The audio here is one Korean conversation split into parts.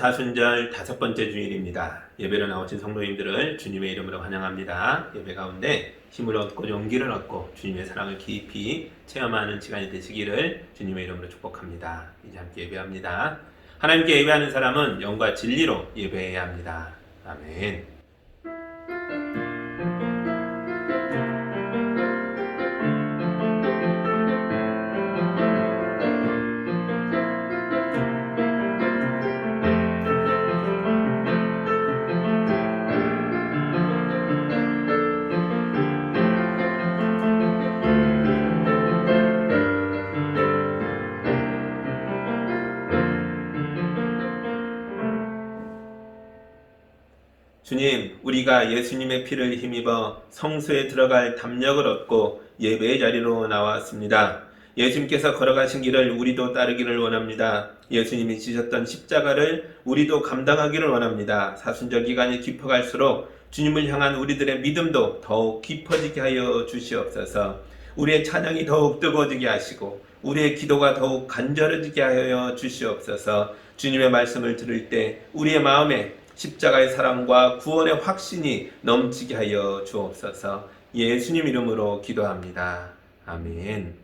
사순절 5번째 주일입니다. 예배로 나오신 성도님들을 주님의 이름으로 환영합니다. 예배 가운데 힘을 얻고 용기를 얻고 주님의 사랑을 깊이 체험하는 시간이 되시기를 주님의 이름으로 축복합니다. 이제 함께 예배합니다. 하나님께 예배하는 사람은 영과 진리로 예배해야 합니다. 아멘. 주님, 우리가 예수님의 피를 힘입어 성소에 들어갈 담력을 얻고 예배의 자리로 나왔습니다. 예수님께서 걸어가신 길을 우리도 따르기를 원합니다. 예수님이 지셨던 십자가를 우리도 감당하기를 원합니다. 사순절 기간이 깊어갈수록 주님을 향한 우리들의 믿음도 더욱 깊어지게 하여 주시옵소서. 우리의 찬양이 더욱 뜨거워지게 하시고 우리의 기도가 더욱 간절해지게 하여 주시옵소서. 주님의 말씀을 들을 때 우리의 마음에 십자가의 사랑과 구원의 확신이 넘치게 하여 주옵소서. 예수님 이름으로 기도합니다. 아멘.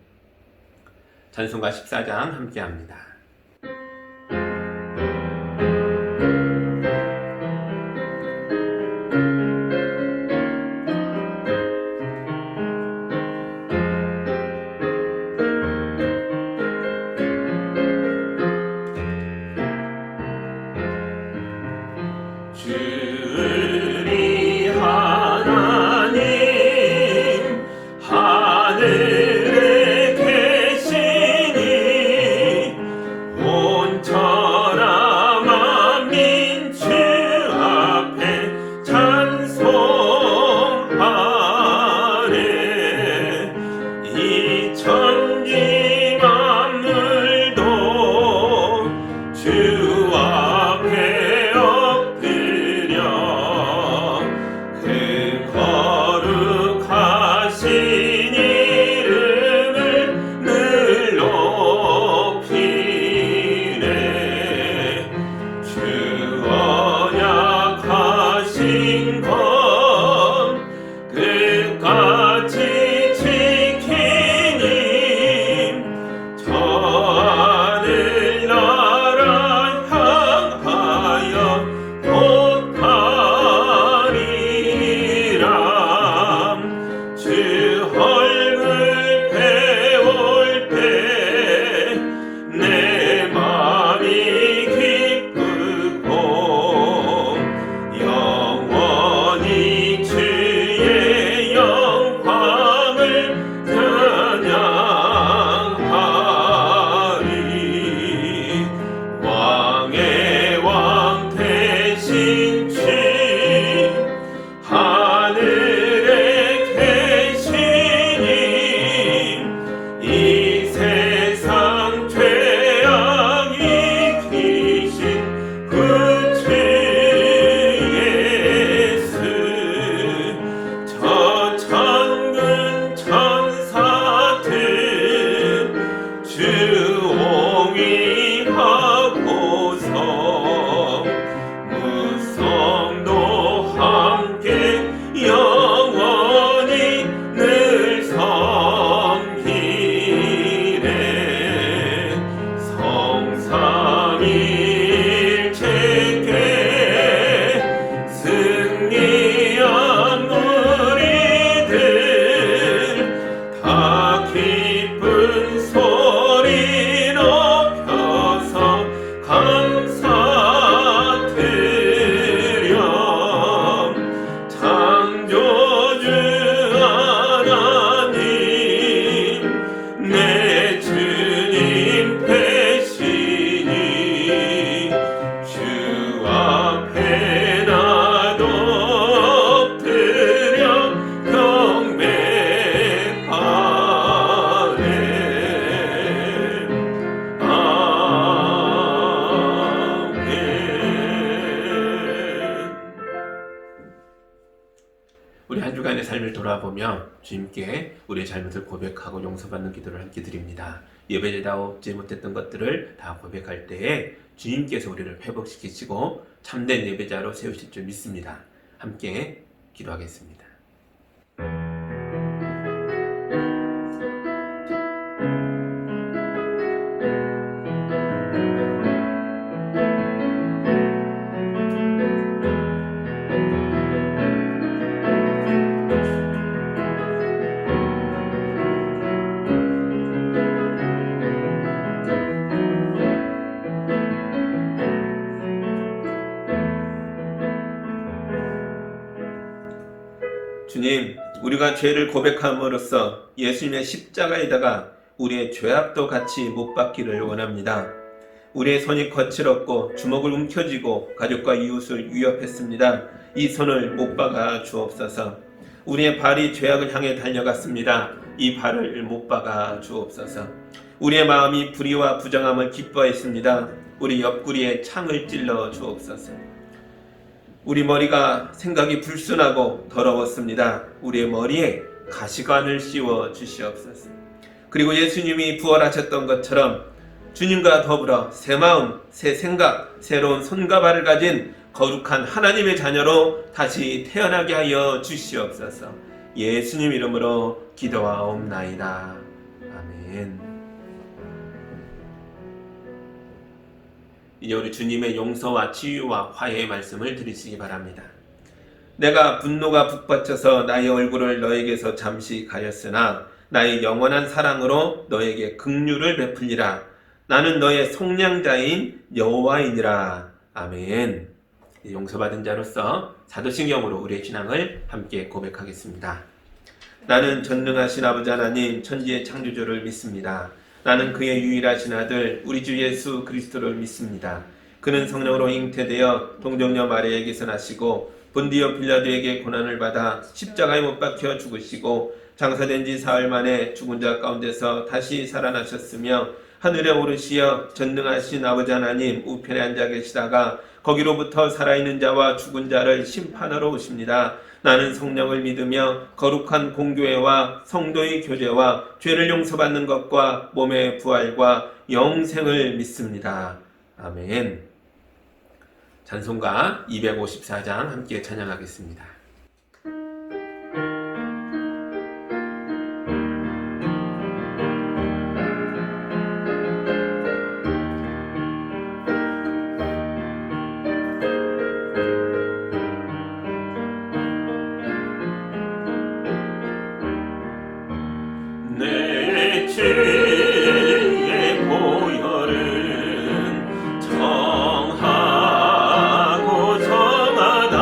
찬송가 14장 함께합니다. 주의 하나님 하늘에 계시니 온 천하 만민 주 앞에 찬송하네. 이 천지 만물도 주 앞에 우리 한 주간의 삶을 돌아보며 주님께 우리의 잘못을 고백하고 용서받는 기도를 함께 드립니다. 예배자답지 못했던 것들을 다 고백할 때에 주님께서 우리를 회복시키시고 참된 예배자로 세우실 줄 믿습니다. 함께 기도하겠습니다. 주님, 우리가 죄를 고백함으로써 예수님의 십자가에다가 우리의 죄악도 같이 못 박기를 원합니다. 우리의 손이 거칠었고 주먹을 움켜쥐고 가족과 이웃을 위협했습니다. 이 손을 못 박아 주옵소서. 우리의 발이 죄악을 향해 달려갔습니다. 이 발을 못 박아 주옵소서. 우리의 마음이 불의와 부정함을 기뻐했습니다. 우리 옆구리에 창을 찔러 주옵소서. 우리 머리가 생각이 불순하고 더러웠습니다. 우리의 머리에 가시관을 씌워 주시옵소서. 그리고 예수님이 부활하셨던 것처럼 주님과 더불어 새 마음, 새 생각, 새로운 손과 발을 가진 거룩한 하나님의 자녀로 다시 태어나게 하여 주시옵소서. 예수님 이름으로 기도하옵나이다. 아멘. 이제 우리 주님의 용서와 치유와 화해의 말씀을 들으시기 바랍니다. 내가 분노가 북받쳐서 나의 얼굴을 너에게서 잠시 가렸으나 나의 영원한 사랑으로 너에게 긍휼을 베풀리라. 나는 너의 속량자인 여호와이니라. 아멘. 용서받은 자로서 사도신경으로 우리의 신앙을 함께 고백하겠습니다. 나는 전능하신 아버지 하나님 천지의 창조주를 믿습니다. 나는 그의 유일하신 아들 우리 주 예수 그리스도를 믿습니다. 그는 성령으로 잉태되어 동정녀 마리아에게서 나시고 본디오 빌라도에게 고난을 받아 십자가에 못 박혀 죽으시고 장사된 지 사흘 만에 죽은 자 가운데서 다시 살아나셨으며 하늘에 오르시어 전능하신 아버지 하나님 우편에 앉아 계시다가 거기로부터 살아있는 자와 죽은 자를 심판하러 오십니다. 나는 성령을 믿으며 거룩한 공교회와 성도의 교제와 죄를 용서받는 것과 몸의 부활과 영생을 믿습니다. 아멘. 찬송가 254장 함께 찬양하겠습니다. 내 죄의 보혈은 정하고 정하다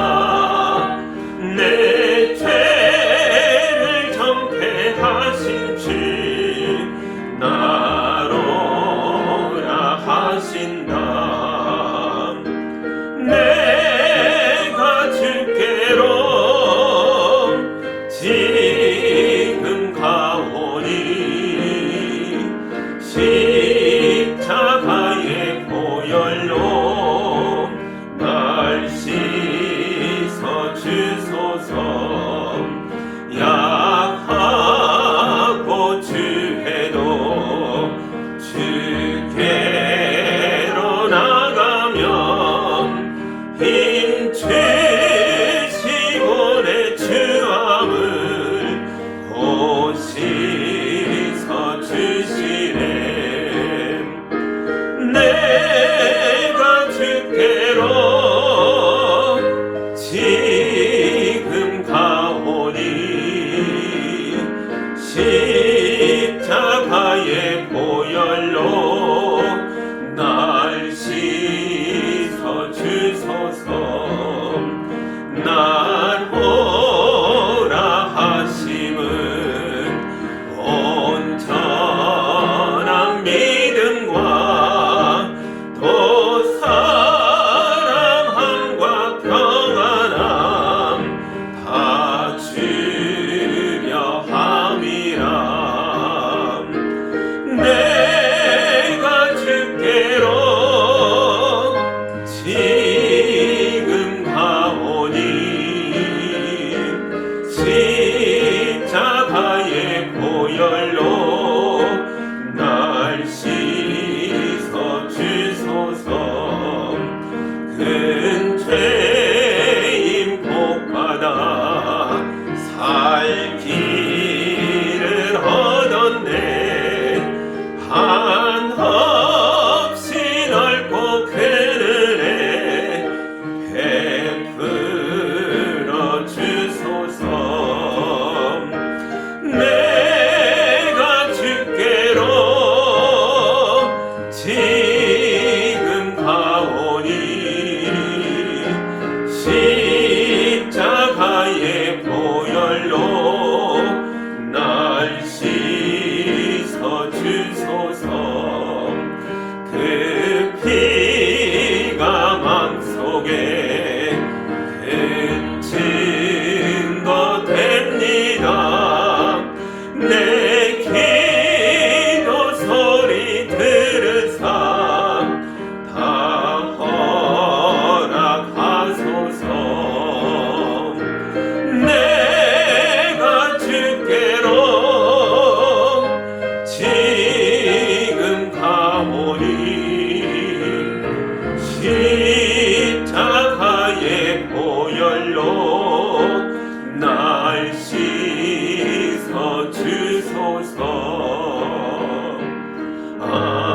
주소서. 내가 주께로 지금 가오니 십자가의 보혈로 날 씻어 주소서. 아멘.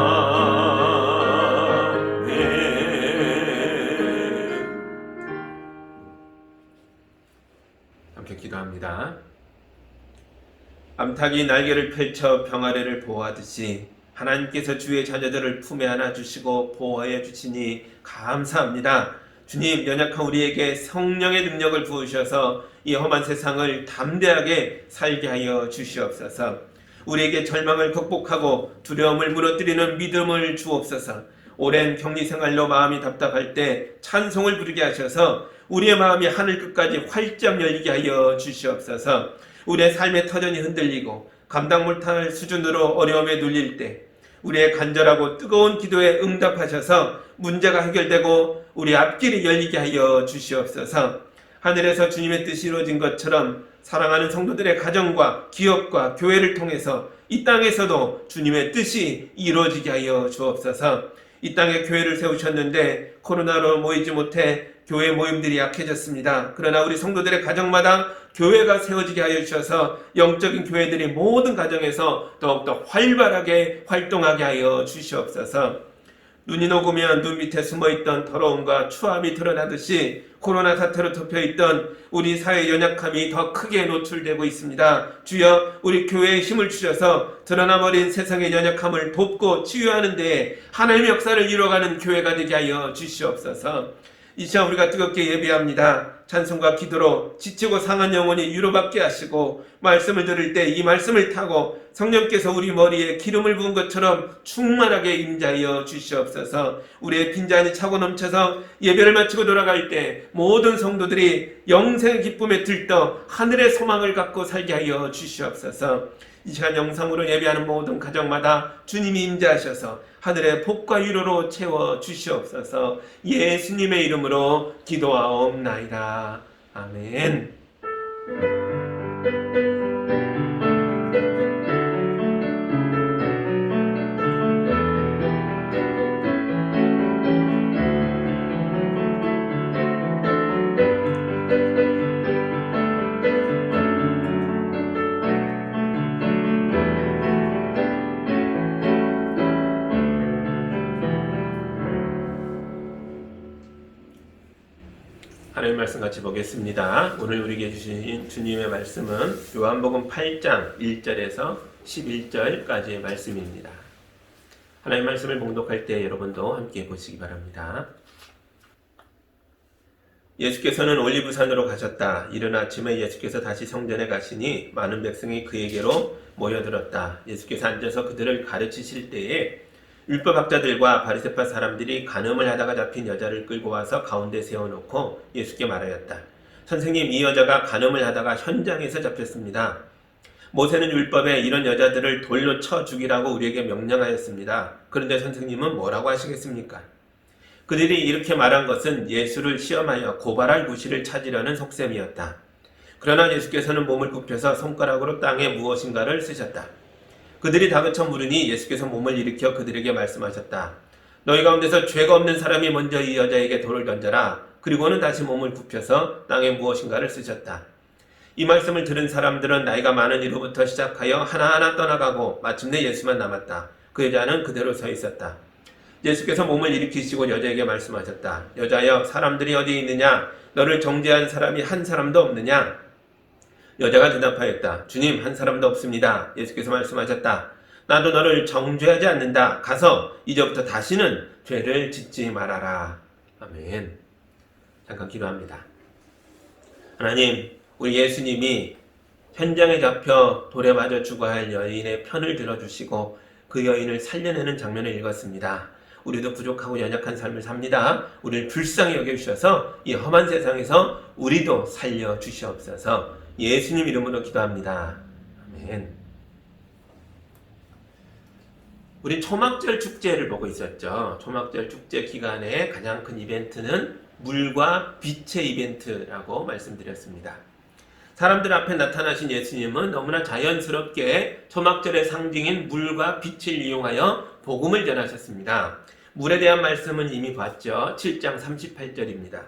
함께 기도합니다. 암탉이 날개를 펼쳐 병아리를 보호하듯이 하나님께서 주의 자녀들을 품에 안아 주시고 보호해 주시니 감사합니다. 주님, 연약한 우리에게 성령의 능력을 부으셔서 이 험한 세상을 담대하게 살게 하여 주시옵소서. 우리에게 절망을 극복하고 두려움을 무너뜨리는 믿음을 주옵소서. 오랜 격리 생활로 마음이 답답할 때 찬송을 부르게 하셔서 우리의 마음이 하늘 끝까지 활짝 열리게 하여 주시옵소서. 우리의 삶의 터전이 흔들리고 감당 못할 수준으로 어려움에 눌릴 때 우리의 간절하고 뜨거운 기도에 응답하셔서 문제가 해결되고 우리 앞길이 열리게 하여 주시옵소서. 하늘에서 주님의 뜻이 이루어진 것처럼 사랑하는 성도들의 가정과 기업과 교회를 통해서 이 땅에서도 주님의 뜻이 이루어지게 하여 주옵소서. 이 땅에 교회를 세우셨는데 코로나로 모이지 못해 교회 모임들이 약해졌습니다. 그러나 우리 성도들의 가정마다 교회가 세워지게 하여 주셔서 영적인 교회들이 모든 가정에서 더욱더 활발하게 활동하게 하여 주시옵소서. 눈이 녹으면 눈 밑에 숨어있던 더러움과 추함이 드러나듯이 코로나 사태로 덮여있던 우리 사회의 연약함이 더 크게 노출되고 있습니다. 주여, 우리 교회에 힘을 주셔서 드러나버린 세상의 연약함을 돕고 치유하는 데에 하나님의 역사를 이뤄가는 교회가 되게 하여 주시옵소서. 이 시간 우리가 뜨겁게 예배합니다. 찬송과 기도로 지치고 상한 영혼이 위로받게 하시고 말씀을 들을 때 이 말씀을 타고 성령께서 우리 머리에 기름을 부은 것처럼 충만하게 임자하여 주시옵소서. 우리의 빈잔이 차고 넘쳐서 예배를 마치고 돌아갈 때 모든 성도들이 영생의 기쁨에 들떠 하늘의 소망을 갖고 살게 하여 주시옵소서. 이 시간 영상으로 예배하는 모든 가정마다 주님이 임재하셔서 하늘의 복과 위로로 채워 주시옵소서. 예수님의 이름으로 기도하옵나이다. 아멘. 하나님의 말씀 같이 보겠습니다. 오늘 우리에게 주신 주님의 말씀은 요한복음 8장 1절에서 11절까지의 말씀입니다. 하나님의 말씀을 봉독할 때 여러분도 함께 보시기 바랍니다. 예수께서는 올리브산으로 가셨다. 이른 아침에 예수께서 다시 성전에 가시니 많은 백성이 그에게로 모여들었다. 예수께서 앉아서 그들을 가르치실 때에 율법학자들과 바리새파 사람들이 간음을 하다가 잡힌 여자를 끌고 와서 가운데 세워놓고 예수께 말하였다. 선생님, 이 여자가 간음을 하다가 현장에서 잡혔습니다. 모세는 율법에 이런 여자들을 돌로 쳐 죽이라고 우리에게 명령하였습니다. 그런데 선생님은 뭐라고 하시겠습니까? 그들이 이렇게 말한 것은 예수를 시험하여 고발할 구실을 찾으려는 속셈이었다. 그러나 예수께서는 몸을 굽혀서 손가락으로 땅에 무엇인가를 쓰셨다. 그들이 다그쳐 물으니 예수께서 몸을 일으켜 그들에게 말씀하셨다. 너희 가운데서 죄가 없는 사람이 먼저 이 여자에게 돌을 던져라. 그리고는 다시 몸을 굽혀서 땅에 무엇인가를 쓰셨다. 이 말씀을 들은 사람들은 나이가 많은 이로부터 시작하여 하나하나 떠나가고 마침내 예수만 남았다. 그 여자는 그대로 서 있었다. 예수께서 몸을 일으키시고 여자에게 말씀하셨다. 여자여, 사람들이 어디 있느냐? 너를 정죄한 사람이 한 사람도 없느냐? 여자가 대답하였다. 주님, 한 사람도 없습니다. 예수께서 말씀하셨다. 나도 너를 정죄하지 않는다. 가서 이제부터 다시는 죄를 짓지 말아라. 아멘. 잠깐 기도합니다. 하나님, 우리 예수님이 현장에 잡혀 돌에 맞아 죽어야 할 여인의 편을 들어주시고 그 여인을 살려내는 장면을 읽었습니다. 우리도 부족하고 연약한 삶을 삽니다. 우리를 불쌍히 여겨주셔서 이 험한 세상에서 우리도 살려주시옵소서. 예수님 이름으로 기도합니다. 아멘. 우리 초막절 축제를 보고 있었죠. 초막절 축제 기간에 가장 큰 이벤트는 물과 빛의 이벤트라고 말씀드렸습니다. 사람들 앞에 나타나신 예수님은 너무나 자연스럽게 초막절의 상징인 물과 빛을 이용하여 복음을 전하셨습니다. 물에 대한 말씀은 이미 봤죠. 7장 38절입니다.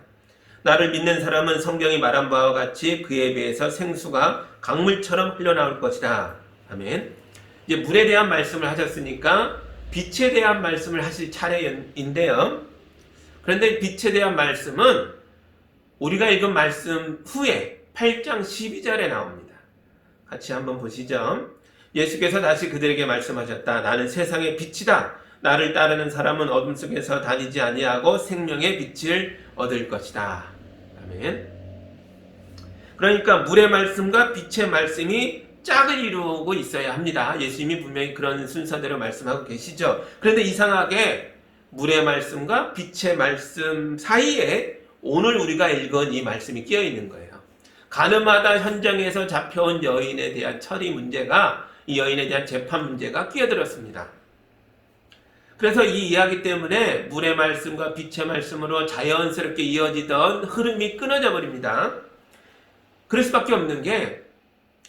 나를 믿는 사람은 성경이 말한 바와 같이 그에 비해서 생수가 강물처럼 흘러나올 것이다. 아멘. 이제 물에 대한 말씀을 하셨으니까 빛에 대한 말씀을 하실 차례인데요. 그런데 빛에 대한 말씀은 우리가 읽은 말씀 후에 8장 12절에 나옵니다. 같이 한번 보시죠. 예수께서 다시 그들에게 말씀하셨다. 나는 세상의 빛이다. 나를 따르는 사람은 어둠 속에서 다니지 아니하고 생명의 빛을 얻을 것이다. 아멘. 그러니까 물의 말씀과 빛의 말씀이 짝을 이루고 있어야 합니다. 예수님이 분명히 그런 순서대로 말씀하고 계시죠. 그런데 이상하게 물의 말씀과 빛의 말씀 사이에 오늘 우리가 읽은 이 말씀이 끼어 있는 거예요. 가늠하다 현장에서 잡혀온 여인에 대한 처리 문제가, 이 여인에 대한 재판 문제가 끼어들었습니다. 그래서 이 이야기 때문에 물의 말씀과 빛의 말씀으로 자연스럽게 이어지던 흐름이 끊어져 버립니다. 그럴 수밖에 없는 게,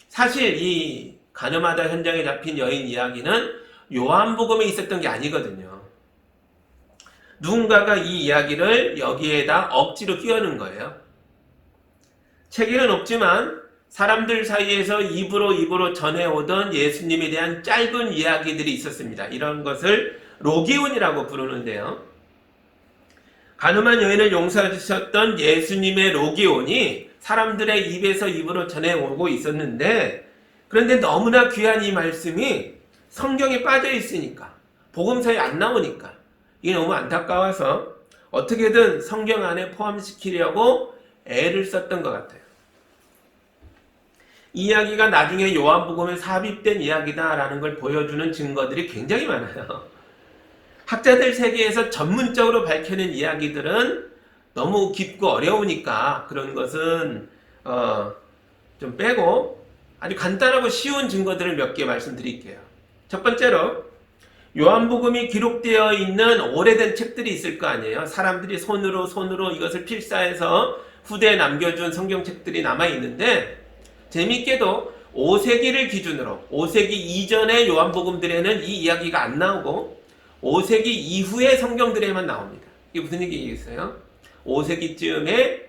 사실 이 가늠하다 현장에 잡힌 여인 이야기는 요한복음에 있었던 게 아니거든요. 누군가가 이 이야기를 여기에다 억지로 끼워넣은 거예요. 책에는 없지만 사람들 사이에서 입으로 전해오던 예수님에 대한 짧은 이야기들이 있었습니다. 이런 것을 로기온이라고 부르는데요. 가늠한 여인을 용서하셨던 예수님의 로기온이 사람들의 입에서 입으로 전해오고 있었는데, 그런데 너무나 귀한 이 말씀이 성경에 빠져 있으니까, 복음서에 안 나오니까 이게 너무 안타까워서 어떻게든 성경 안에 포함시키려고 애를 썼던 것 같아요. 이 이야기가 나중에 요한복음에 삽입된 이야기다라는 걸 보여주는 증거들이 굉장히 많아요. 학자들 세계에서 전문적으로 밝혀낸 이야기들은 너무 깊고 어려우니까 그런 것은 좀 빼고 아주 간단하고 쉬운 증거들을 몇 개 말씀드릴게요. 첫 번째로, 요한복음이 기록되어 있는 오래된 책들이 있을 거 아니에요. 사람들이 손으로 이것을 필사해서 후대에 남겨준 성경책들이 남아있는데, 재미있게도 5세기를 기준으로 5세기 이전의 요한복음들에는 이 이야기가 안 나오고 5세기 이후의 성경들에만 나옵니다. 이게 무슨 얘기겠어요? 5세기쯤에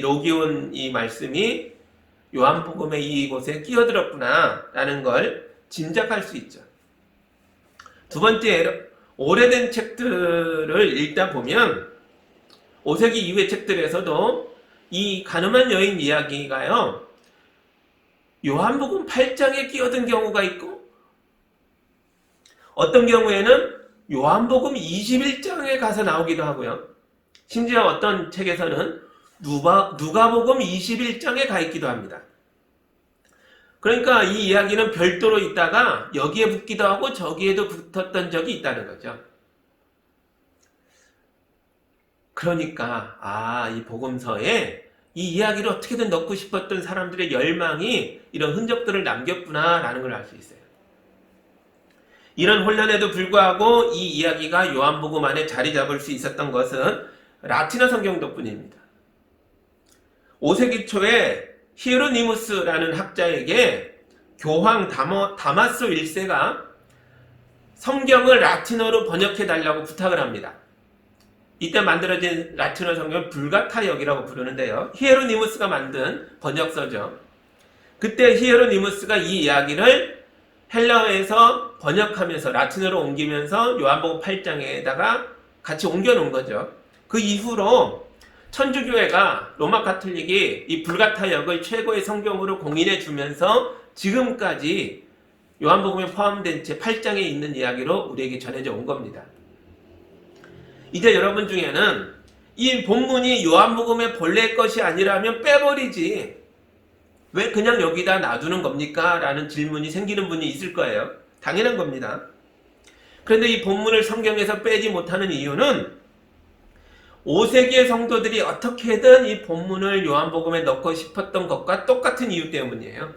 로기온 이 말씀이 요한복음의 이곳에 끼어들었구나 라는 걸 짐작할 수 있죠. 두 번째, 오래된 책들을 읽다 보면 5세기 이후의 책들에서도 이 가늠한 여인 이야기가요, 요한복음 8장에 끼어든 경우가 있고, 어떤 경우에는 요한복음 21장에 가서 나오기도 하고요. 심지어 어떤 책에서는 누가복음 21장에 가 있기도 합니다. 그러니까 이 이야기는 별도로 있다가 여기에 붙기도 하고 저기에도 붙었던 적이 있다는 거죠. 그러니까 이 복음서에 이 이야기를 어떻게든 넣고 싶었던 사람들의 열망이 이런 흔적들을 남겼구나라는 걸 알 수 있어요. 이런 혼란에도 불구하고 이 이야기가 요한복음 안에 자리 잡을 수 있었던 것은 라틴어 성경 덕분입니다. 5세기 초에 히에로니무스라는 학자에게 교황 다마스 1세가 성경을 라틴어로 번역해달라고 부탁을 합니다. 이때 만들어진 라틴어 성경을 불가타역이라고 부르는데요. 히에로니무스가 만든 번역서죠. 그때 히에로니무스가 이 이야기를 헬라어에서 번역하면서 라틴어로 옮기면서 요한복음 8장에다가 같이 옮겨놓은 거죠. 그 이후로 천주교회가 로마 가톨릭이 이 불가타역을 최고의 성경으로 공인해 주면서 지금까지 요한복음에 포함된 제 8장에 있는 이야기로 우리에게 전해져 온 겁니다. 이제 여러분 중에는 이 본문이 요한복음의 본래 것이 아니라면 빼버리지 왜 그냥 여기다 놔두는 겁니까? 라는 질문이 생기는 분이 있을 거예요. 당연한 겁니다. 그런데 이 본문을 성경에서 빼지 못하는 이유는 5세기의 성도들이 어떻게든 이 본문을 요한복음에 넣고 싶었던 것과 똑같은 이유 때문이에요.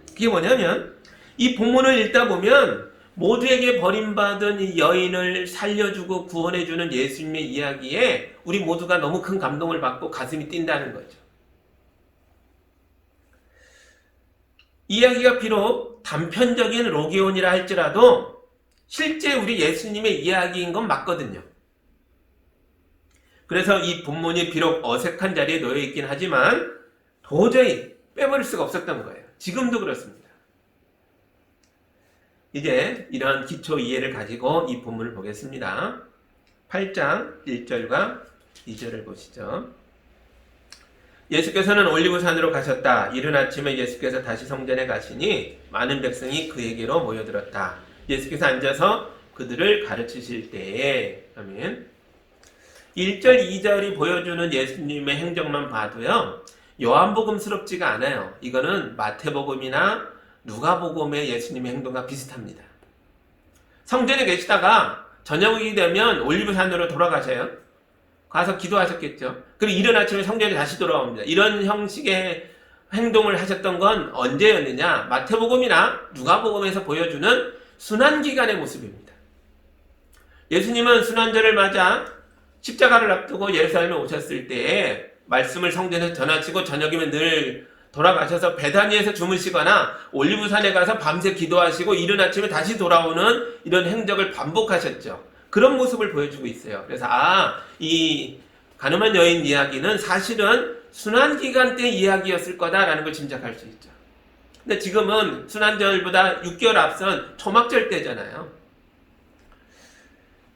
그게 뭐냐면 이 본문을 읽다 보면 모두에게 버림받은 이 여인을 살려주고 구원해주는 예수님의 이야기에 우리 모두가 너무 큰 감동을 받고 가슴이 뛴다는 거죠. 이야기가 비록 단편적인 로기온이라 할지라도 실제 우리 예수님의 이야기인 건 맞거든요. 그래서 이 본문이 비록 어색한 자리에 놓여 있긴 하지만 도저히 빼버릴 수가 없었던 거예요. 지금도 그렇습니다. 이제 이런 기초 이해를 가지고 이 본문을 보겠습니다. 8장 1절과 2절을 보시죠. 예수께서는 올리브산으로 가셨다. 이른 아침에 예수께서 다시 성전에 가시니 많은 백성이 그에게로 모여들었다. 예수께서 앉아서 그들을 가르치실 때에 아멘. 1절, 2절이 보여주는 예수님의 행적만 봐도요, 요한복음스럽지가 않아요. 이거는 마태복음이나 누가복음의 예수님의 행동과 비슷합니다. 성전에 계시다가 저녁이 되면 올리브산으로 돌아가셔요. 가서 기도하셨겠죠. 그리고 이른 아침에 성전에 다시 돌아옵니다. 이런 형식의 행동을 하셨던 건 언제였느냐? 마태복음이나 누가복음에서 보여주는 순환기간의 모습입니다. 예수님은 순환절을 맞아 십자가를 앞두고 예루살렘에 오셨을 때에 말씀을 성전에서 전하시고 저녁이면 늘 돌아가셔서 베다니에서 주무시거나 올리브산에 가서 밤새 기도하시고 이른 아침에 다시 돌아오는 이런 행적을 반복하셨죠. 그런 모습을 보여주고 있어요. 그래서 이 가늠한 여인 이야기는 사실은 순환기간 때 이야기였을 거다라는 걸 짐작할 수 있죠. 근데 지금은 순환절보다 6개월 앞선 초막절 때잖아요.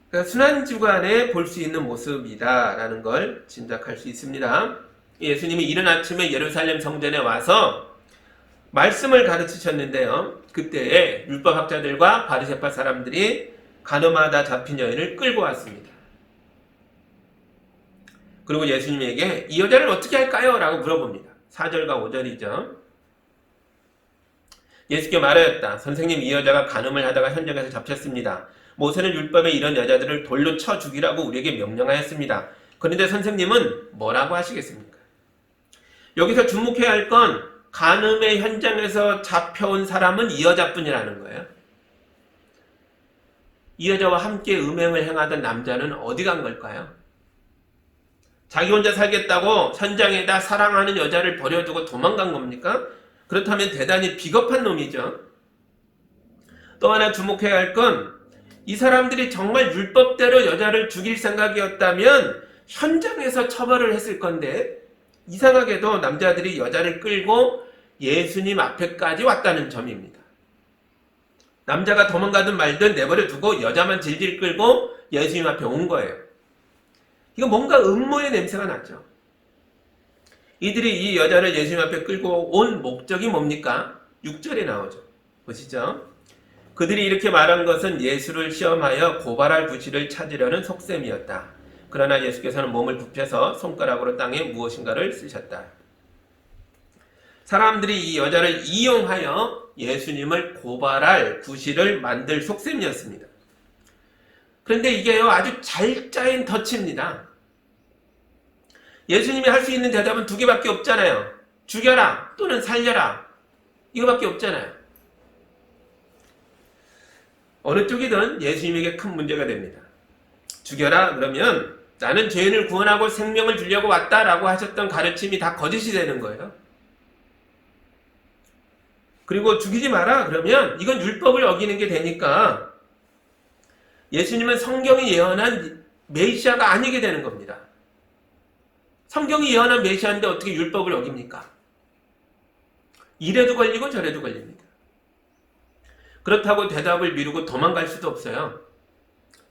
그러니까 순환주간에 볼 수 있는 모습이다라는 걸 짐작할 수 있습니다. 예수님이 이른 아침에 예루살렘 성전에 와서 말씀을 가르치셨는데요. 그때에 율법학자들과 바리새파 사람들이 가늠하다 잡힌 여인을 끌고 왔습니다. 그리고 예수님에게 이 여자를 어떻게 할까요? 라고 물어봅니다. 4절과 5절이죠. 예수께 말하였다. 선생님, 이 여자가 간음을 하다가 현장에서 잡혔습니다. 모세는 율법에 이런 여자들을 돌로 쳐 죽이라고 우리에게 명령하였습니다. 그런데 선생님은 뭐라고 하시겠습니까? 여기서 주목해야 할 건 간음의 현장에서 잡혀온 사람은 이 여자뿐이라는 거예요. 이 여자와 함께 음행을 행하던 남자는 어디 간 걸까요? 자기 혼자 살겠다고 현장에다 사랑하는 여자를 버려두고 도망간 겁니까? 그렇다면 대단히 비겁한 놈이죠. 또 하나 주목해야 할 건 이 사람들이 정말 율법대로 여자를 죽일 생각이었다면 현장에서 처벌을 했을 건데 이상하게도 남자들이 여자를 끌고 예수님 앞에까지 왔다는 점입니다. 남자가 도망가든 말든 내버려 두고 여자만 질질 끌고 예수님 앞에 온 거예요. 이거 뭔가 음모의 냄새가 나죠. 이들이 이 여자를 예수님 앞에 끌고 온 목적이 뭡니까? 6절에 나오죠. 보시죠. 그들이 이렇게 말한 것은 예수를 시험하여 고발할 구실을 찾으려는 속셈이었다. 그러나 예수께서는 몸을 굽혀서 손가락으로 땅에 무엇인가를 쓰셨다. 사람들이 이 여자를 이용하여 예수님을 고발할 구실을 만들 속셈이었습니다. 그런데 이게요, 아주 잘 짜인 덫입니다. 예수님이 할 수 있는 대답은 두 개밖에 없잖아요. 죽여라 또는 살려라. 이거밖에 없잖아요. 어느 쪽이든 예수님에게 큰 문제가 됩니다. 죽여라 그러면 나는 죄인을 구원하고 생명을 주려고 왔다라고 하셨던 가르침이 다 거짓이 되는 거예요. 그리고 죽이지 마라 그러면 이건 율법을 어기는 게 되니까 예수님은 성경이 예언한 메시아가 아니게 되는 겁니다. 성경이 예언한 메시아인데 어떻게 율법을 어깁니까? 이래도 걸리고 저래도 걸립니다. 그렇다고 대답을 미루고 도망갈 수도 없어요.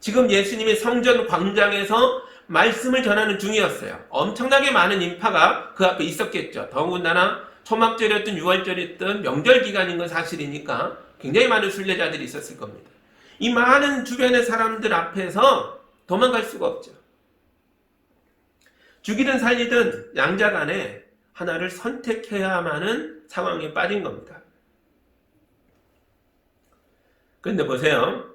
지금 예수님이 성전 광장에서 말씀을 전하는 중이었어요. 엄청나게 많은 인파가 그 앞에 있었겠죠. 더군다나 초막절이었든 6월절이었든 명절 기간인 건 사실이니까 굉장히 많은 순례자들이 있었을 겁니다. 이 많은 주변의 사람들 앞에서 도망갈 수가 없죠. 죽이든 살리든 양자 간에 하나를 선택해야만 하는 상황에 빠진 겁니다. 그런데 보세요.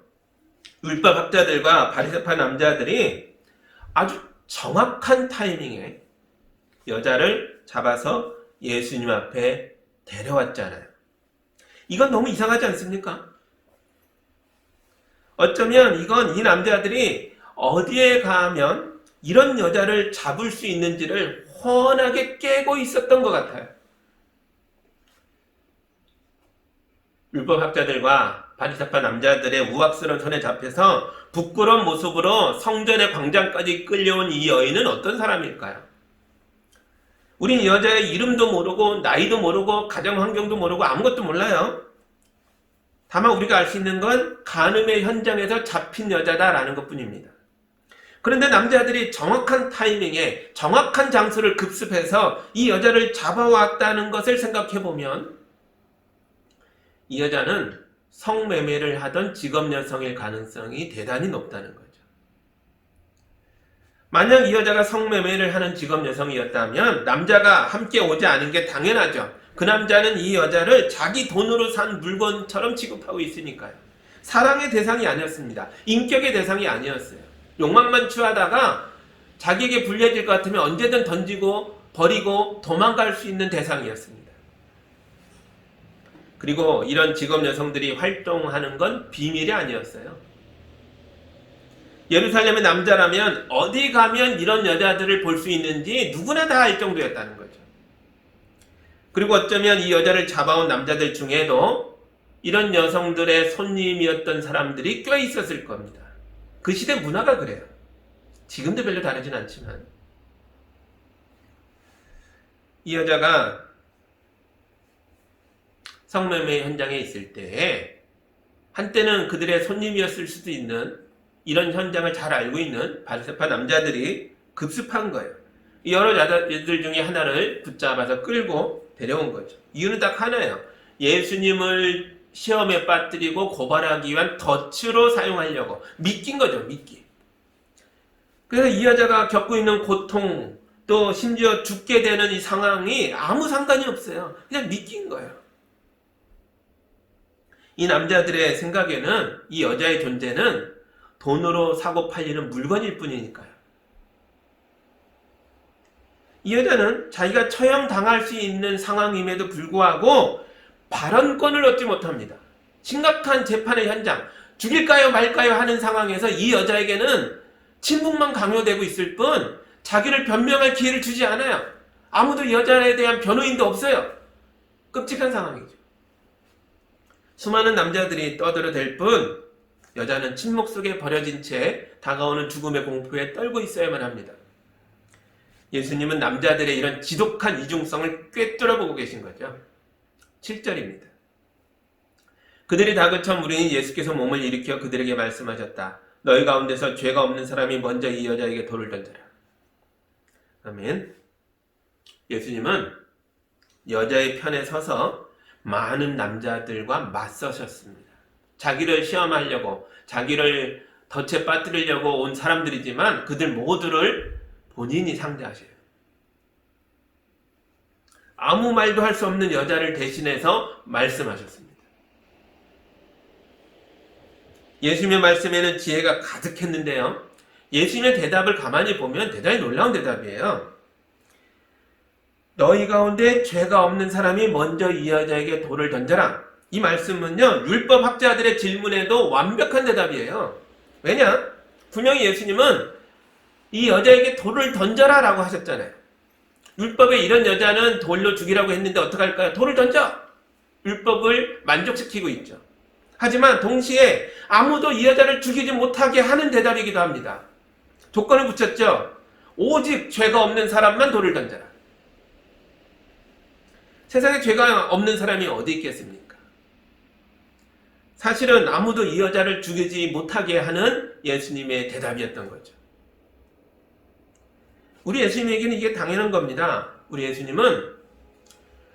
율법학자들과 바리새파 남자들이 아주 정확한 타이밍에 여자를 잡아서 예수님 앞에 데려왔잖아요. 이건 너무 이상하지 않습니까? 어쩌면 이건 이 남자들이 어디에 가면 이런 여자를 잡을 수 있는지를 훤하게 깨고 있었던 것 같아요. 율법학자들과 바리새파 남자들의 우악스러운 손에 잡혀서 부끄러운 모습으로 성전의 광장까지 끌려온 이 여인은 어떤 사람일까요? 우린 이 여자의 이름도 모르고 나이도 모르고 가정 환경도 모르고 아무것도 몰라요. 다만 우리가 알 수 있는 건 간음의 현장에서 잡힌 여자다라는 것뿐입니다. 그런데 남자들이 정확한 타이밍에 정확한 장소를 급습해서 이 여자를 잡아왔다는 것을 생각해보면 이 여자는 성매매를 하던 직업 여성일 가능성이 대단히 높다는 거죠. 만약 이 여자가 성매매를 하는 직업 여성이었다면 남자가 함께 오지 않은 게 당연하죠. 그 남자는 이 여자를 자기 돈으로 산 물건처럼 취급하고 있으니까요. 사랑의 대상이 아니었습니다. 인격의 대상이 아니었어요. 욕망만 취하다가 자기에게 불리해질 것 같으면 언제든 던지고 버리고 도망갈 수 있는 대상이었습니다. 그리고 이런 직업 여성들이 활동하는 건 비밀이 아니었어요. 예루살렘의 남자라면 어디 가면 이런 여자들을 볼 수 있는지 누구나 다 알 정도였다는 거죠. 그리고 어쩌면 이 여자를 잡아온 남자들 중에도 이런 여성들의 손님이었던 사람들이 꽤 있었을 겁니다. 그 시대 문화가 그래요. 지금도 별로 다르진 않지만. 이 여자가 성매매 현장에 있을 때 한때는 그들의 손님이었을 수도 있는 이런 현장을 잘 알고 있는 바리새파 남자들이 급습한 거예요. 여러 여자들 중에 하나를 붙잡아서 끌고 데려온 거죠. 이유는 딱 하나예요. 예수님을 시험에 빠뜨리고 고발하기 위한 덫으로 사용하려고. 미낀 거죠. 미끼. 그래서 이 여자가 겪고 있는 고통 또 심지어 죽게 되는 이 상황이 아무 상관이 없어요. 그냥 미낀 거예요. 이 남자들의 생각에는 이 여자의 존재는 돈으로 사고 팔리는 물건일 뿐이니까요. 이 여자는 자기가 처형당할 수 있는 상황임에도 불구하고 발언권을 얻지 못합니다. 심각한 재판의 현장, 죽일까요 말까요 하는 상황에서 이 여자에게는 침묵만 강요되고 있을 뿐 자기를 변명할 기회를 주지 않아요. 아무도 이 여자에 대한 변호인도 없어요. 끔찍한 상황이죠. 수많은 남자들이 떠들어댈 뿐 여자는 침묵 속에 버려진 채 다가오는 죽음의 공포에 떨고 있어야만 합니다. 예수님은 남자들의 이런 지독한 이중성을 꿰뚫어보고 계신 거죠. 7절입니다. 그들이 다그쳐 물으니 예수께서 몸을 일으켜 그들에게 말씀하셨다. 너희 가운데서 죄가 없는 사람이 먼저 이 여자에게 돌을 던져라. 아멘. 예수님은 여자의 편에 서서 많은 남자들과 맞서셨습니다. 자기를 시험하려고, 자기를 덫에 빠뜨리려고 온 사람들이지만 그들 모두를 본인이 상대하셔요. 아무 말도 할 수 없는 여자를 대신해서 말씀하셨습니다. 예수님의 말씀에는 지혜가 가득했는데요. 예수님의 대답을 가만히 보면 대단히 놀라운 대답이에요. 너희 가운데 죄가 없는 사람이 먼저 이 여자에게 돌을 던져라. 이 말씀은요, 율법학자들의 질문에도 완벽한 대답이에요. 왜냐? 분명히 예수님은 이 여자에게 돌을 던져라 라고 하셨잖아요. 율법에 이런 여자는 돌로 죽이라고 했는데 어떡할까요? 돌을 던져! 율법을 만족시키고 있죠. 하지만 동시에 아무도 이 여자를 죽이지 못하게 하는 대답이기도 합니다. 조건을 붙였죠. 오직 죄가 없는 사람만 돌을 던져라. 세상에 죄가 없는 사람이 어디 있겠습니까? 사실은 아무도 이 여자를 죽이지 못하게 하는 예수님의 대답이었던 거죠. 우리 예수님에게는 이게 당연한 겁니다. 우리 예수님은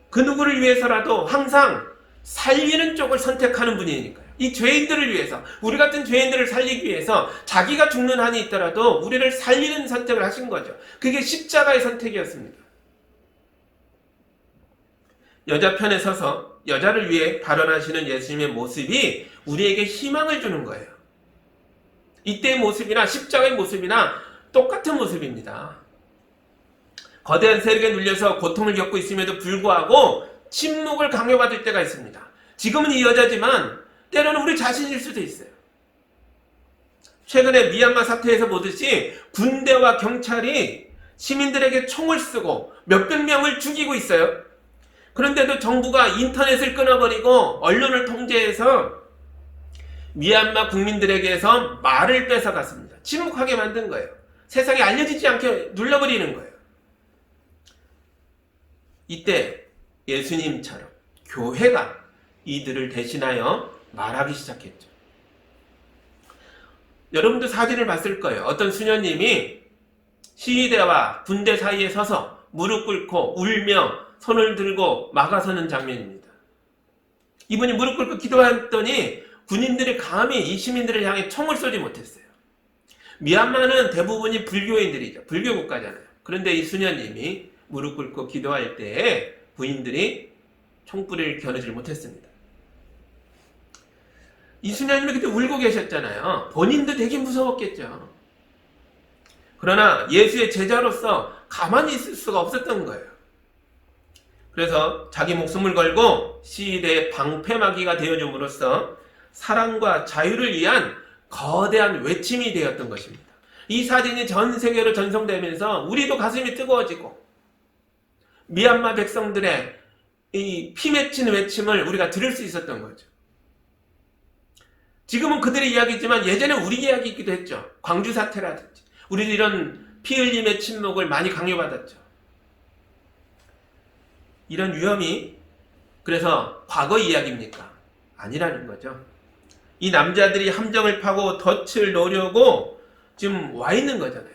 그 누구를 위해서라도 항상 살리는 쪽을 선택하는 분이니까요. 이 죄인들을 위해서, 우리 같은 죄인들을 살리기 위해서 자기가 죽는 한이 있더라도 우리를 살리는 선택을 하신 거죠. 그게 십자가의 선택이었습니다. 여자 편에 서서 여자를 위해 발언하시는 예수님의 모습이 우리에게 희망을 주는 거예요. 이때의 모습이나 십자가의 모습이나 똑같은 모습입니다. 거대한 세력에 눌려서 고통을 겪고 있음에도 불구하고 침묵을 강요받을 때가 있습니다. 지금은 이 여자지만 때로는 우리 자신일 수도 있어요. 최근에 미얀마 사태에서 보듯이 군대와 경찰이 시민들에게 총을 쓰고 몇백 명을 죽이고 있어요. 그런데도 정부가 인터넷을 끊어버리고 언론을 통제해서 미얀마 국민들에게서 말을 뺏어갔습니다. 침묵하게 만든 거예요. 세상에 알려지지 않게 눌러버리는 거예요. 이때 예수님처럼 교회가 이들을 대신하여 말하기 시작했죠. 여러분도 사진을 봤을 거예요. 어떤 수녀님이 시위대와 군대 사이에 서서 무릎 꿇고 울며 손을 들고 막아서는 장면입니다. 이분이 무릎 꿇고 기도했더니 군인들이 감히 이 시민들을 향해 총을 쏘지 못했어요. 미얀마는 대부분이 불교인들이죠. 불교 국가잖아요. 그런데 이 수녀님이 무릎 꿇고 기도할 때에 부인들이 총불을 겨누질 못했습니다. 이 수녀님이 그때 울고 계셨잖아요. 본인도 되게 무서웠겠죠. 그러나 예수의 제자로서 가만히 있을 수가 없었던 거예요. 그래서 자기 목숨을 걸고 시위대의 방패막이가 되어줌으로써 사랑과 자유를 위한 거대한 외침이 되었던 것입니다. 이 사진이 전 세계로 전송되면서 우리도 가슴이 뜨거워지고 미얀마 백성들의 이 피 맺힌 외침을 우리가 들을 수 있었던 거죠. 지금은 그들의 이야기지만 예전에 우리 이야기이기도 했죠. 광주 사태라든지 우리도 이런 피 흘림의 침묵을 많이 강요받았죠. 이런 위험이 그래서 과거 이야기입니까? 아니라는 거죠. 이 남자들이 함정을 파고 덫을 놓으려고 지금 와 있는 거잖아요.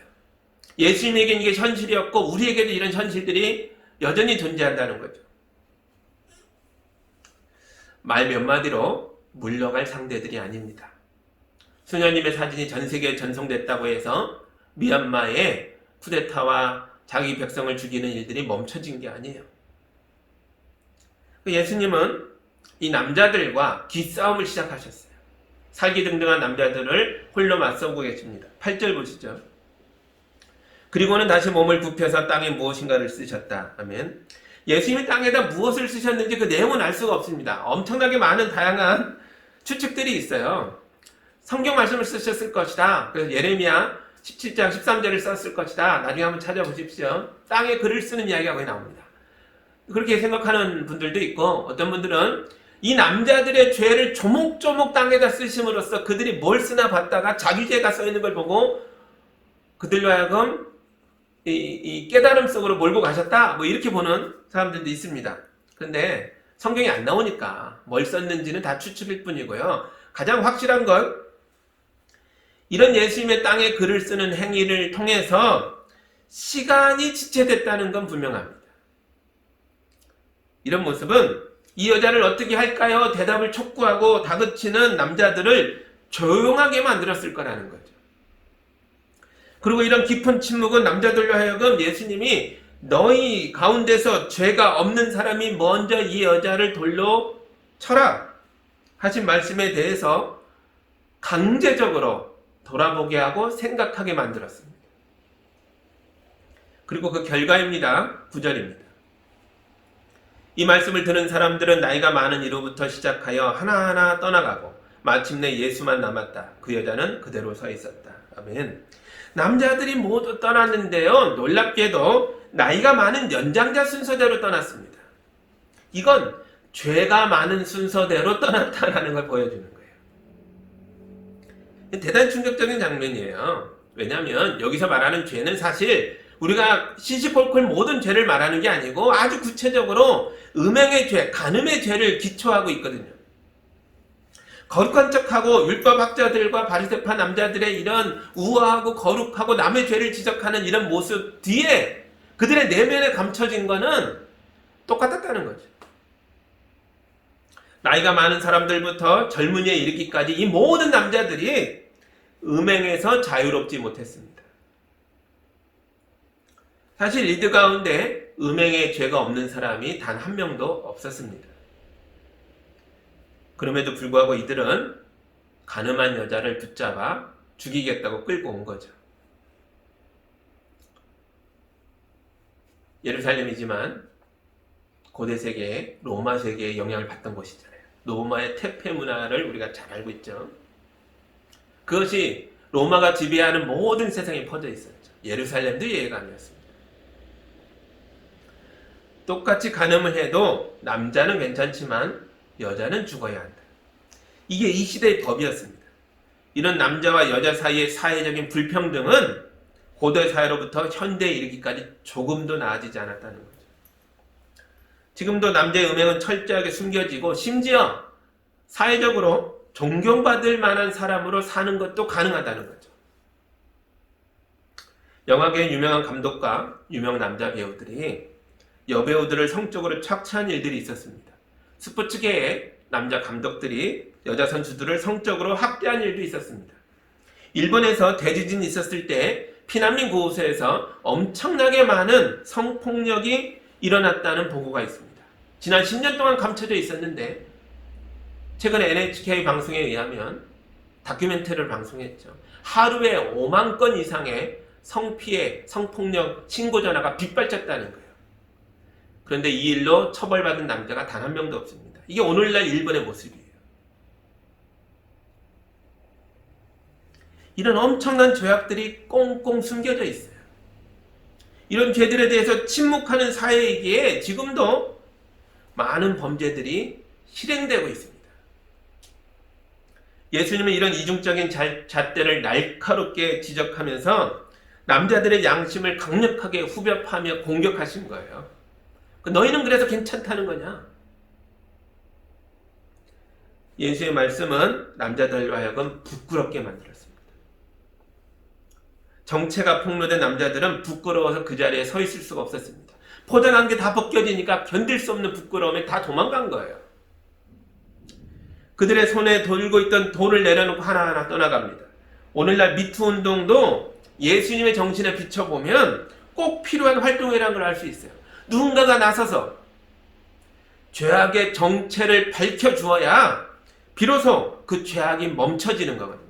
예수님에게는 이게 현실이었고 우리에게도 이런 현실들이 여전히 존재한다는 거죠. 말 몇 마디로 물러갈 상대들이 아닙니다. 수녀님의 사진이 전 세계에 전송됐다고 해서 미얀마의 쿠데타와 자기 백성을 죽이는 일들이 멈춰진 게 아니에요. 예수님은 이 남자들과 기싸움을 시작하셨어요. 살기등등한 남자들을 홀로 맞서고 계십니다. 8절 보시죠. 그리고는 다시 몸을 굽혀서 땅에 무엇인가를 쓰셨다 하면 예수님이 땅에다 무엇을 쓰셨는지 그 내용은 알 수가 없습니다. 엄청나게 많은 다양한 추측들이 있어요. 성경 말씀을 쓰셨을 것이다. 그래서 예레미야 17장 13절을 썼을 것이다. 나중에 한번 찾아보십시오. 땅에 글을 쓰는 이야기가 거기 나옵니다. 그렇게 생각하는 분들도 있고 어떤 분들은 이 남자들의 죄를 조목조목 땅에다 쓰심으로써 그들이 뭘 쓰나 봤다가 자기 죄가 써있는 걸 보고 그들로 하여금 이 깨달음 속으로 몰고 가셨다 뭐 이렇게 보는 사람들도 있습니다. 그런데 성경이 안 나오니까 뭘 썼는지는 다 추측일 뿐이고요. 가장 확실한 건 이런 예수님의 땅에 글을 쓰는 행위를 통해서 시간이 지체됐다는 건 분명합니다. 이런 모습은 이 여자를 어떻게 할까요? 대답을 촉구하고 다그치는 남자들을 조용하게 만들었을 거라는 거죠. 그리고 이런 깊은 침묵은 남자들로 하여금 예수님이 너희 가운데서 죄가 없는 사람이 먼저 이 여자를 돌로 쳐라 하신 말씀에 대해서 강제적으로 돌아보게 하고 생각하게 만들었습니다. 그리고 그 결과입니다. 9절입니다. 이 말씀을 듣는 사람들은 나이가 많은 이로부터 시작하여 하나하나 떠나가고 마침내 예수만 남았다. 그 여자는 그대로 서 있었다. 아멘. 남자들이 모두 떠났는데요. 놀랍게도 나이가 많은 연장자 순서대로 떠났습니다. 이건 죄가 많은 순서대로 떠났다는 걸 보여주는 거예요. 대단히 충격적인 장면이에요. 왜냐하면 여기서 말하는 죄는 사실 우리가 시시콜콜 모든 죄를 말하는 게 아니고 아주 구체적으로 음행의 죄, 간음의 죄를 기초하고 있거든요. 거룩한 척하고 율법학자들과 바리새파 남자들의 이런 우아하고 거룩하고 남의 죄를 지적하는 이런 모습 뒤에 그들의 내면에 감춰진 거는 똑같았다는 거죠. 나이가 많은 사람들부터 젊은이에 이르기까지 이 모든 남자들이 음행에서 자유롭지 못했습니다. 사실 이들 가운데 음행의 죄가 없는 사람이 단 한 명도 없었습니다. 그럼에도 불구하고 이들은 가늠한 여자를 붙잡아 죽이겠다고 끌고 온 거죠. 예루살렘이지만 고대 세계, 로마 세계의 영향을 받던 곳이잖아요. 로마의 퇴폐 문화를 우리가 잘 알고 있죠. 그것이 로마가 지배하는 모든 세상에 퍼져 있었죠. 예루살렘도 예외가 아니었습니다. 똑같이 간음을 해도 남자는 괜찮지만 여자는 죽어야 한다. 이게 이 시대의 법이었습니다. 이런 남자와 여자 사이의 사회적인 불평등은 고대 사회로부터 현대에 이르기까지 조금도 나아지지 않았다는 거죠. 지금도 남자의 음행은 철저하게 숨겨지고 심지어 사회적으로 존경받을 만한 사람으로 사는 것도 가능하다는 거죠. 영화계의 유명한 감독과 유명 남자 배우들이 여배우들을 성적으로 착취한 일들이 있었습니다. 스포츠계의 남자 감독들이 여자 선수들을 성적으로 학대한 일도 있었습니다. 일본에서 대지진이 있었을 때 피난민 구호소에서 엄청나게 많은 성폭력이 일어났다는 보고가 있습니다. 지난 10년 동안 감춰져 있었는데 최근에 NHK 방송에 의하면 다큐멘터리를 방송했죠. 하루에 5만 건 이상의 성피해, 성폭력 신고 전화가 빗발쳤다는 거예요. 그런데 이 일로 처벌받은 남자가 단 한 명도 없습니다. 이게 오늘날 일본의 모습이에요. 이런 엄청난 죄악들이 꽁꽁 숨겨져 있어요. 이런 죄들에 대해서 침묵하는 사회이기에 지금도 많은 범죄들이 실행되고 있습니다. 예수님은 이런 이중적인 잣대를 날카롭게 지적하면서 남자들의 양심을 강력하게 후벼파며 공격하신 거예요. 너희는 그래서 괜찮다는 거냐? 예수의 말씀은 남자들로 하여금 부끄럽게 만들었습니다. 정체가 폭로된 남자들은 부끄러워서 그 자리에 서 있을 수가 없었습니다. 포장한 게 다 벗겨지니까 견딜 수 없는 부끄러움에 다 도망간 거예요. 그들의 손에 들고 있던 돌을 내려놓고 하나하나 떠나갑니다. 오늘날 미투 운동도 예수님의 정신에 비춰보면 꼭 필요한 활동이라는 걸 알 수 있어요. 누군가가 나서서 죄악의 정체를 밝혀주어야 비로소 그 죄악이 멈춰지는 거거든요.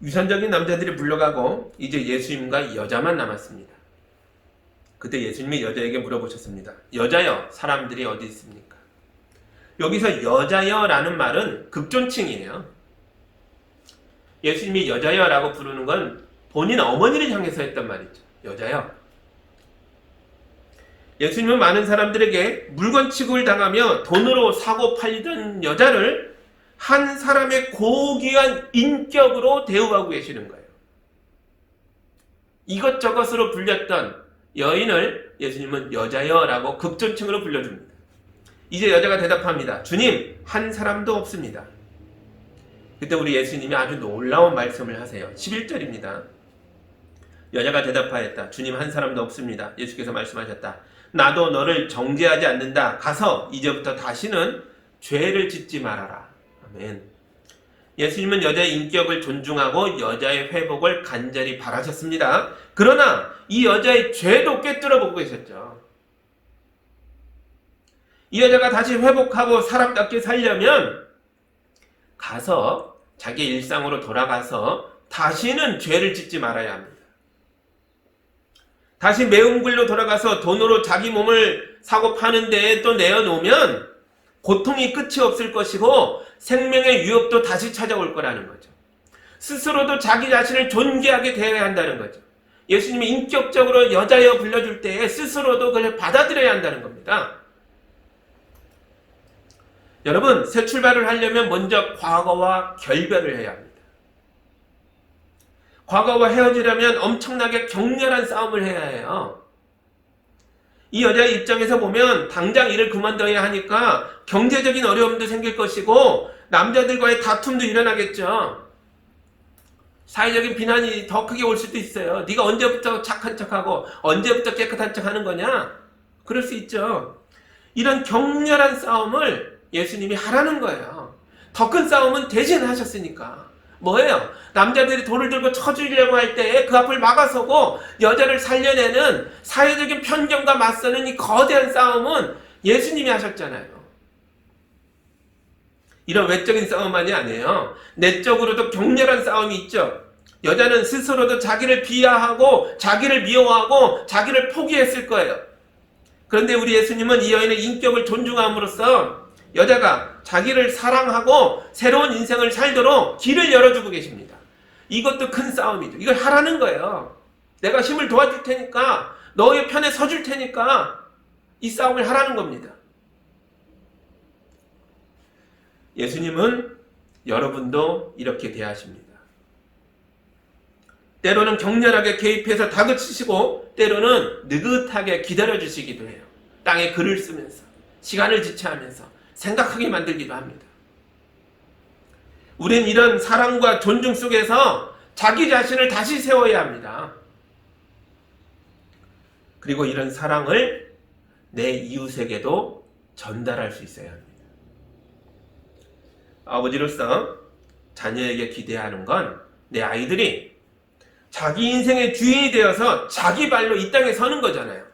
유산적인 남자들이 물러가고 이제 예수님과 여자만 남았습니다. 그때 예수님이 여자에게 물어보셨습니다. 여자여, 사람들이 어디 있습니까? 여기서 여자여라는 말은 극존칭이에요. 예수님이 여자여라고 부르는 건 본인 어머니를 향해서 했단 말이죠. 여자여. 예수님은 많은 사람들에게 물건 취급을 당하며 돈으로 사고 팔리던 여자를 한 사람의 고귀한 인격으로 대우하고 계시는 거예요. 이것저것으로 불렸던 여인을 예수님은 여자여라고 극존칭으로 불려줍니다. 이제 여자가 대답합니다. 주님, 한 사람도 없습니다. 그때 우리 예수님이 아주 놀라운 말씀을 하세요. 11절입니다. 여자가 대답하였다. 주님, 한 사람도 없습니다. 예수께서 말씀하셨다. 나도 너를 정죄하지 않는다. 가서 이제부터 다시는 죄를 짓지 말아라. 아멘. 예수님은 여자의 인격을 존중하고 여자의 회복을 간절히 바라셨습니다. 그러나 이 여자의 죄도 꿰뚫어 보고 계셨죠. 이 여자가 다시 회복하고 사람답게 살려면 가서 자기 일상으로 돌아가서 다시는 죄를 짓지 말아야 합니다. 다시 매운 길로 돌아가서 돈으로 자기 몸을 사고 파는 데에 또 내어놓으면 고통이 끝이 없을 것이고 생명의 위협도 다시 찾아올 거라는 거죠. 스스로도 자기 자신을 존귀하게 대해야 한다는 거죠. 예수님이 인격적으로 여자여 불러줄 때에 스스로도 그걸 받아들여야 한다는 겁니다. 여러분, 새 출발을 하려면 먼저 과거와 결별을 해야 합니다. 과거와 헤어지려면 엄청나게 격렬한 싸움을 해야 해요. 이 여자의 입장에서 보면 당장 일을 그만둬야 하니까 경제적인 어려움도 생길 것이고 남자들과의 다툼도 일어나겠죠. 사회적인 비난이 더 크게 올 수도 있어요. 네가 언제부터 착한 척하고 언제부터 깨끗한 척하는 거냐? 그럴 수 있죠. 이런 격렬한 싸움을 예수님이 하라는 거예요. 더 큰 싸움은 대신 하셨으니까. 뭐예요? 남자들이 돌을 들고 쳐주려고 할 때 그 앞을 막아서고 여자를 살려내는 사회적인 편견과 맞서는 이 거대한 싸움은 예수님이 하셨잖아요. 이런 외적인 싸움만이 아니에요. 내적으로도 격렬한 싸움이 있죠. 여자는 스스로도 자기를 비하하고 자기를 미워하고 자기를 포기했을 거예요. 그런데 우리 예수님은 이 여인의 인격을 존중함으로써 여자가 자기를 사랑하고 새로운 인생을 살도록 길을 열어주고 계십니다. 이것도 큰 싸움이죠. 이걸 하라는 거예요. 내가 힘을 도와줄 테니까, 너의 편에 서줄 테니까 이 싸움을 하라는 겁니다. 예수님은 여러분도 이렇게 대하십니다. 때로는 격렬하게 개입해서 다그치시고 때로는 느긋하게 기다려주시기도 해요. 땅에 글을 쓰면서 시간을 지체하면서 생각하게 만들기도 합니다. 우린 이런 사랑과 존중 속에서 자기 자신을 다시 세워야 합니다. 그리고 이런 사랑을 내 이웃에게도 전달할 수 있어야 합니다. 아버지로서 자녀에게 기대하는 건 내 아이들이 자기 인생의 주인이 되어서 자기 발로 이 땅에 서는 거잖아요.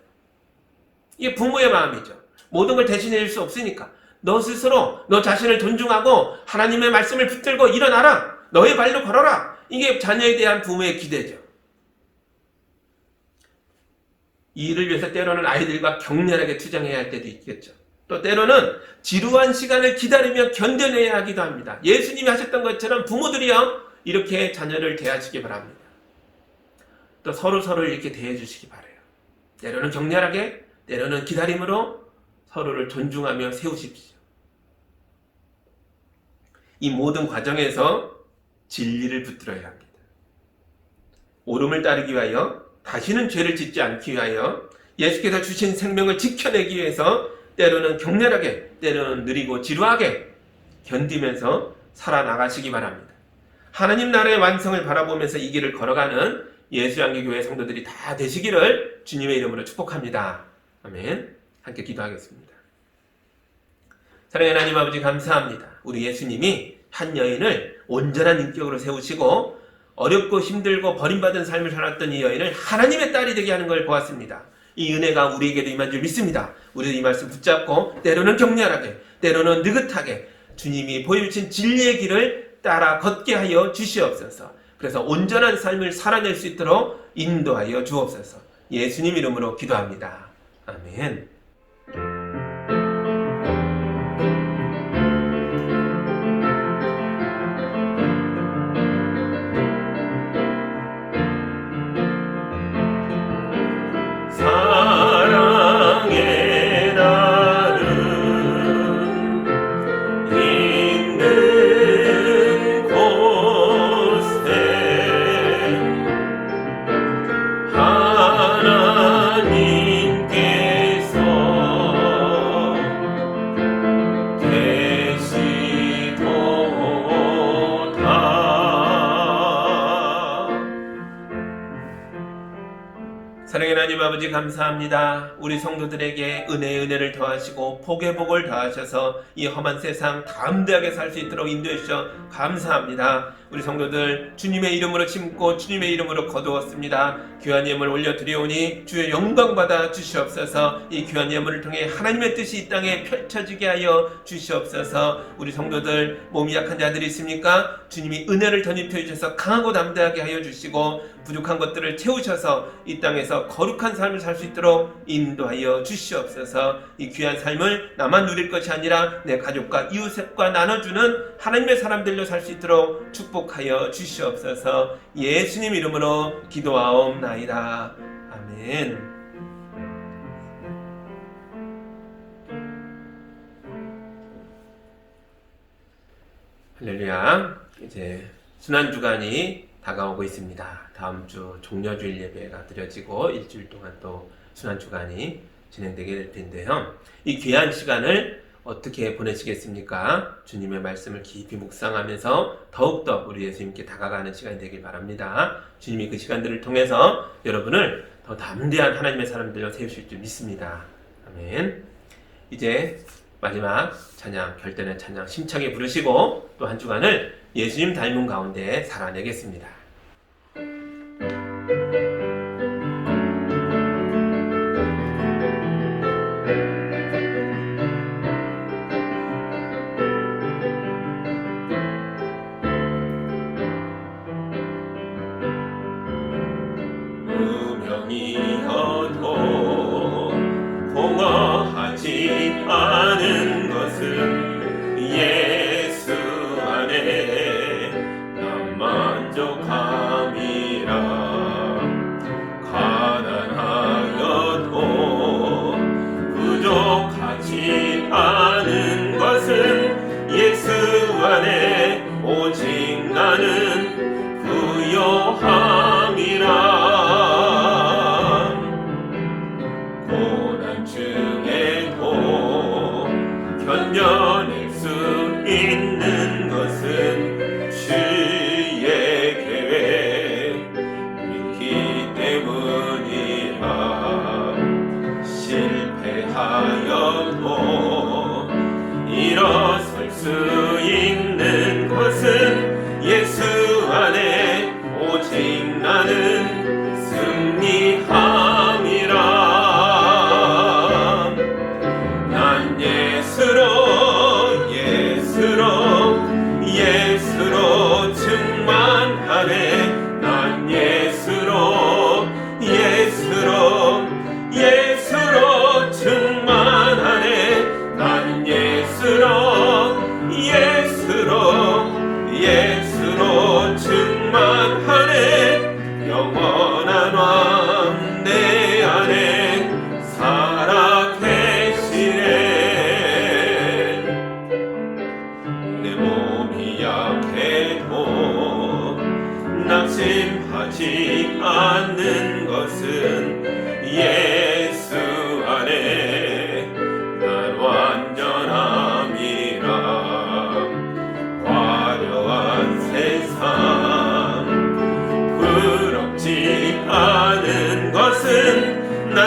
이게 부모의 마음이죠. 모든 걸 대신해 줄 수 없으니까 너 스스로 너 자신을 존중하고 하나님의 말씀을 붙들고 일어나라. 너의 발로 걸어라. 이게 자녀에 대한 부모의 기대죠. 이 일을 위해서 때로는 아이들과 격렬하게 투쟁해야 할 때도 있겠죠. 또 때로는 지루한 시간을 기다리며 견뎌내야 하기도 합니다. 예수님이 하셨던 것처럼 부모들이요 이렇게 자녀를 대하시기 바랍니다. 또 서로를 이렇게 대해주시기 바라요. 때로는 격렬하게, 때로는 기다림으로 서로를 존중하며 세우십시오. 이 모든 과정에서 진리를 붙들어야 합니다. 옳음을 따르기 위하여, 다시는 죄를 짓지 않기 위하여, 예수께서 주신 생명을 지켜내기 위해서 때로는 격렬하게, 때로는 느리고 지루하게 견디면서 살아나가시기 바랍니다. 하나님 나라의 완성을 바라보면서 이 길을 걸어가는 예수양교교회 성도들이 다 되시기를 주님의 이름으로 축복합니다. 아멘. 함께 기도하겠습니다. 사랑하는 하나님 아버지 감사합니다. 우리 예수님이 한 여인을 온전한 인격으로 세우시고 어렵고 힘들고 버림받은 삶을 살았던 이 여인을 하나님의 딸이 되게 하는 걸 보았습니다. 이 은혜가 우리에게도 임한 줄 믿습니다. 우리도 이 말씀 붙잡고 때로는 격렬하게, 때로는 느긋하게 주님이 보여주신 진리의 길을 따라 걷게 하여 주시옵소서. 그래서 온전한 삶을 살아낼 수 있도록 인도하여 주옵소서. 예수님 이름으로 기도합니다. 아멘. 사랑의 나는 있는 곳에 하나님께서 사랑의 하나님 아버지 감사합니다. 우리 성도들에게 은혜를 더하시고 복의 복을 더하셔서 이 험한 세상 담대하게 살 수 있도록 인도해 주셔 감사합니다. 우리 성도들 주님의 이름으로 심고 주님의 이름으로 거두었습니다. 귀한 예물 올려드리오니 주의 영광 받아 주시옵소서. 이 귀한 예물을 통해 하나님의 뜻이 이 땅에 펼쳐지게 하여 주시옵소서. 우리 성도들 몸이 약한 자들이 있습니까? 주님이 은혜를 덧입혀 주셔서 강하고 담대하게 하여 주시고 부족한 것들을 채우셔서 이 땅에서 거룩한 삶을 살 수 있도록 인도하여 주시옵소서. 이 귀한 삶을 나만 누릴 것이 아니라 내 가족과 이웃과 나눠주는 하나님의 사람들로 살 수 있도록 축복하여 주시옵소서. 예수님 이름으로 기도하옵나이다. 아멘. 할렐루야. 이제 순환주간이 다가오고 있습니다. 다음 주 종려주일 예배가 드려지고 일주일 동안 또 순환주간이 진행되게 될 텐데요. 이 귀한 시간을 어떻게 보내시겠습니까? 주님의 말씀을 깊이 묵상하면서 더욱더 우리 예수님께 다가가는 시간이 되길 바랍니다. 주님이 그 시간들을 통해서 여러분을 더 담대한 하나님의 사람들로 세우실 줄 믿습니다. 아멘. 이제 마지막 찬양, 결단의 찬양 심차게 부르시고 또 한 주간을 예수님 닮은 가운데 살아내겠습니다. 무명이어도 공허하지 않은 것은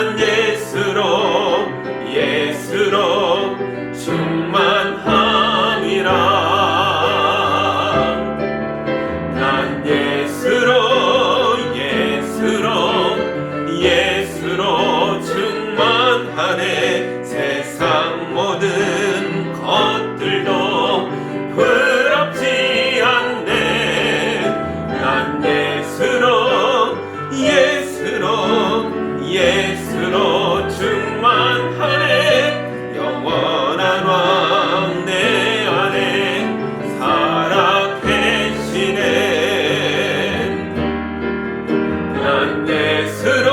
난 예수로 예수로 충만함이라. 난 예수로 예수로 예수로 충만하네. 세상 모든 것들도 부럽지 않네. 난 예수로 예수로 예수로 충만하네. 영원한 왕 내 안에 살아 계시네. 난 예수로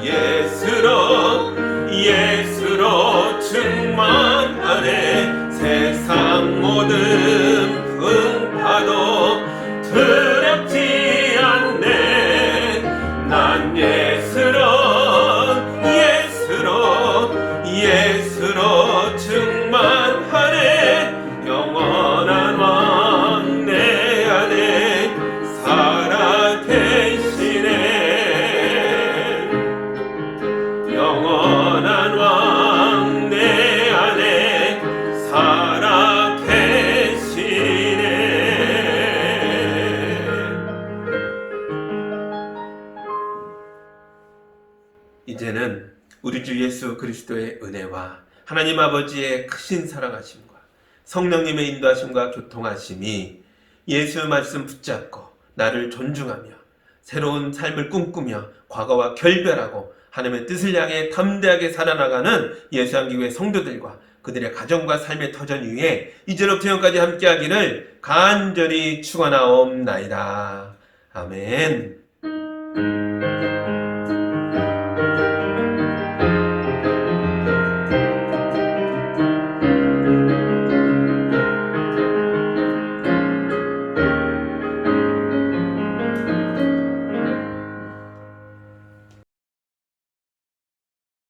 예수로 예수로 충만하네. 세상 모든 풍파도 두렵지 않네. 난 예수로 예수로 예수로 충만하네. 영원한 왕 내 안에 살아 계시네. 영원한 왕 내 안에 살아 계시네. 이제는 우리 주 예수 그리스도의 은혜와 하나님 아버지의 크신 사랑하심과 성령님의 인도하심과 교통하심이 예수 말씀 붙잡고 나를 존중하며 새로운 삶을 꿈꾸며 과거와 결별하고 하나님의 뜻을 향해 담대하게 살아나가는 예수한교회 성도들과 그들의 가정과 삶의 터전 위에 이제로부터 영까지 함께하기를 간절히 축원하옵나이다. 아멘.